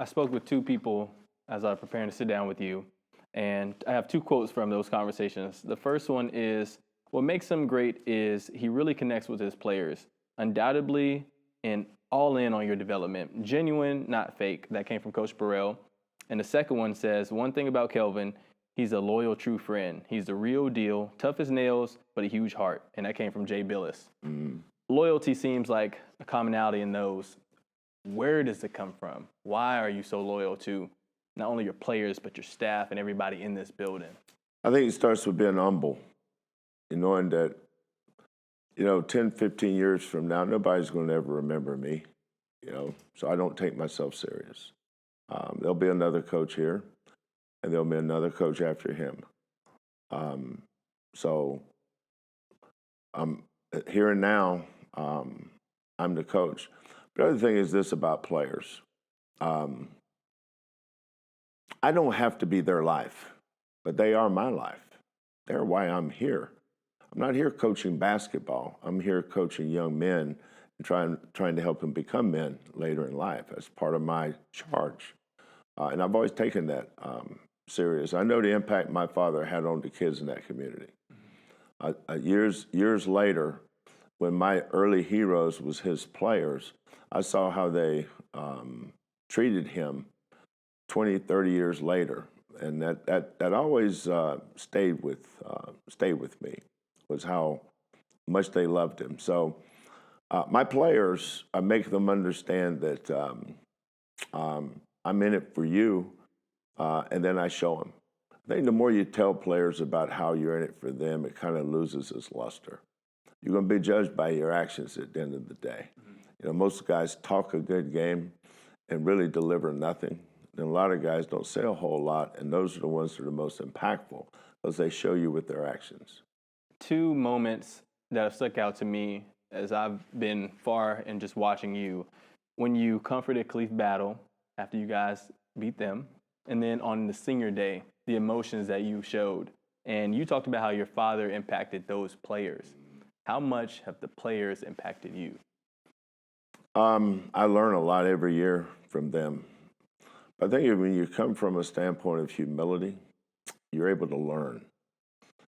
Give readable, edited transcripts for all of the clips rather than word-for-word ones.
I spoke with two people as I was preparing to sit down with you, and I have two quotes from those conversations. The first one is, what makes him great is he really connects with his players, undoubtedly and all in on your development. Genuine, not fake. That came from Coach Burrell. And the second one says, one thing about Kelvin, he's a loyal, true friend. He's the real deal, tough as nails, but a huge heart. And that came from Jay Billis. Loyalty seems like a commonality in those. Where does it come from? Why are you so loyal to not only your players, but your staff and everybody in this building? I think it starts with being humble and knowing that, 10, 15 years from now, nobody's going to ever remember me, so I don't take myself serious. There'll be another coach here, and there'll be another coach after him. So here and now, I'm the coach. The other thing is this about players. I don't have to be their life, but they are my life. They're why I'm here. I'm not here coaching basketball. I'm here coaching young men and trying to help them become men later in life. That's part of my charge. And I've always taken that serious. I know the impact my father had on the kids in that community. Years later, when my early heroes was his players, I saw how they treated him 20, 30 years later. And that always stayed with me, was how much they loved him. So my players, I make them understand that I'm in it for you, and then I show them. I think the more you tell players about how you're in it for them, it kind of loses its luster. You're going to be judged by your actions at the end of the day. Most guys talk a good game and really deliver nothing. And a lot of guys don't say a whole lot, and those are the ones that are the most impactful because they show you with their actions. Two moments that have stuck out to me as I've been far and just watching you. When you comforted Khalif Battle after you guys beat them, and then on the senior day, the emotions that you showed. And you talked about how your father impacted those players. How much have the players impacted you? I learn a lot every year from them. I think when you come from a standpoint of humility, you're able to learn.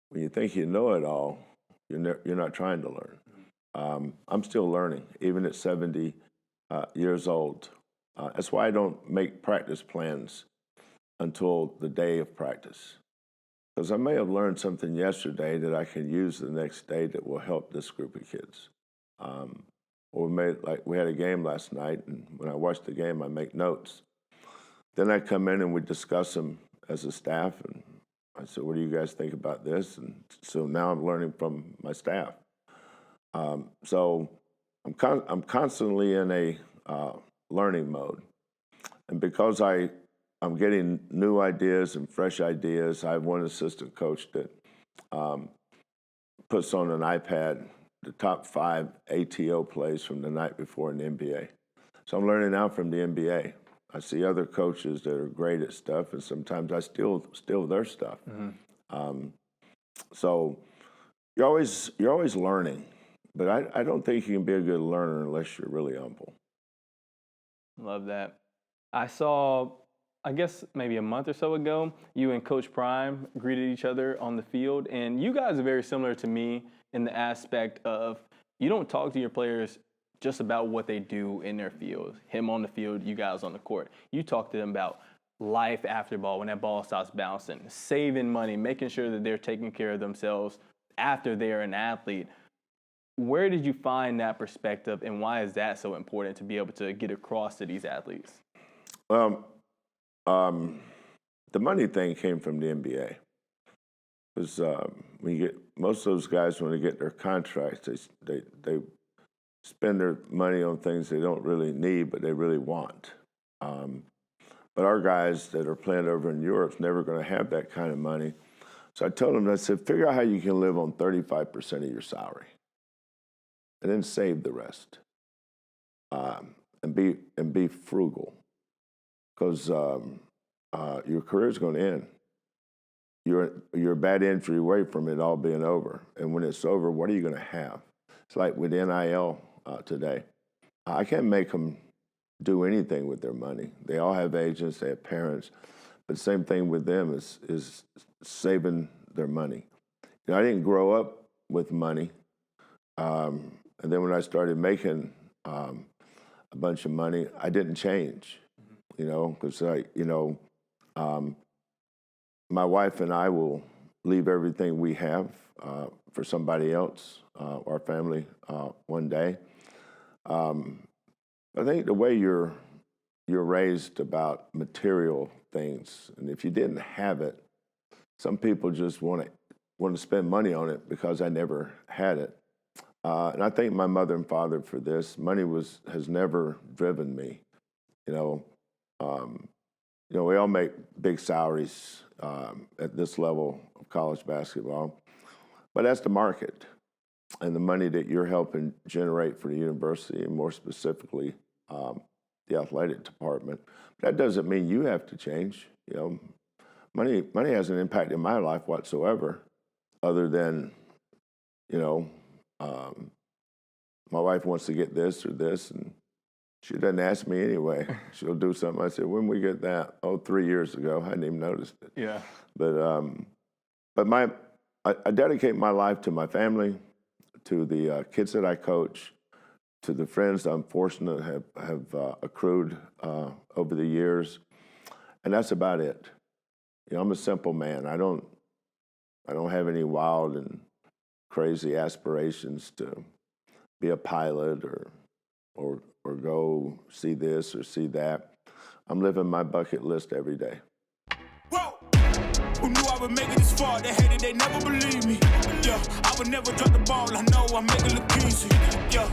When you think you know it all, you're not trying to learn. I'm still learning, even at 70 years old. That's why I don't make practice plans until the day of practice. Because I may have learned something yesterday that I can use the next day that will help this group of kids. Or we had a game last night, and when I watch the game, I make notes. Then I come in and we discuss them as a staff, and I said, what do you guys think about this? And so now I'm learning from my staff. So I'm constantly in a learning mode. And because I'm getting new ideas and fresh ideas, I have one assistant coach that puts on an iPad the top 5 ATO plays from the night before in the NBA. So I'm learning now from the NBA. I see other coaches that are great at stuff, and sometimes I steal their stuff. So you're always learning, but I don't think you can be a good learner unless you're really humble. Love that. I saw, I guess maybe a month or so ago, you and Coach Prime greeted each other on the field, and you guys are very similar to me in the aspect of you don't talk to your players just about what they do in their field. Him on the field, you guys on the court. You talk to them about life after ball, when that ball stops bouncing, saving money, making sure that they're taking care of themselves after they're an athlete. Where did you find that perspective, and why is that so important to be able to get across to these athletes? The money thing came from the NBA. Because when you get most of those guys, when they get their contracts, they spend their money on things they don't really need, but they really want. But our guys that are playing over in Europe's never going to have that kind of money. So I told them, I said, figure out how you can live on 35% of your salary, and then save the rest, and be frugal, because your career is going to end. You're a bad injury away from it all being over, and when it's over, what are you going to have? It's like with NIL today. I can't make them do anything with their money. They all have agents, they have parents, but the same thing with them is saving their money. You know, I didn't grow up with money, and then when I started making a bunch of money, I didn't change. You know, because my wife and I will leave everything we have for somebody else, our family, one day. I think the way you're raised about material things, and if you didn't have it, some people just want to spend money on it because I never had it. And I thank my mother and father for this. Money has never driven me. You know, we all make big salaries at this level of college basketball, but that's the market and the money that you're helping generate for the university, and more specifically, the athletic department. That doesn't mean you have to change. You know, money has an impact in my life whatsoever, other than, my wife wants to get this or this, and she doesn't ask me anyway. She'll do something. I said, when we get that? Oh, 3 years ago. I hadn't even noticed it. Yeah. But I dedicate my life to my family, to the kids that I coach, to the friends I'm fortunate have accrued over the years, and that's about it. You know, I'm a simple man. I don't have any wild and crazy aspirations to be a pilot or go see this or see that. I'm living my bucket list every day. Whoa! Who knew I would make it this far? They hated, they never believe me. Yeah, I would never drop the ball. I know I make it look easy. Yeah,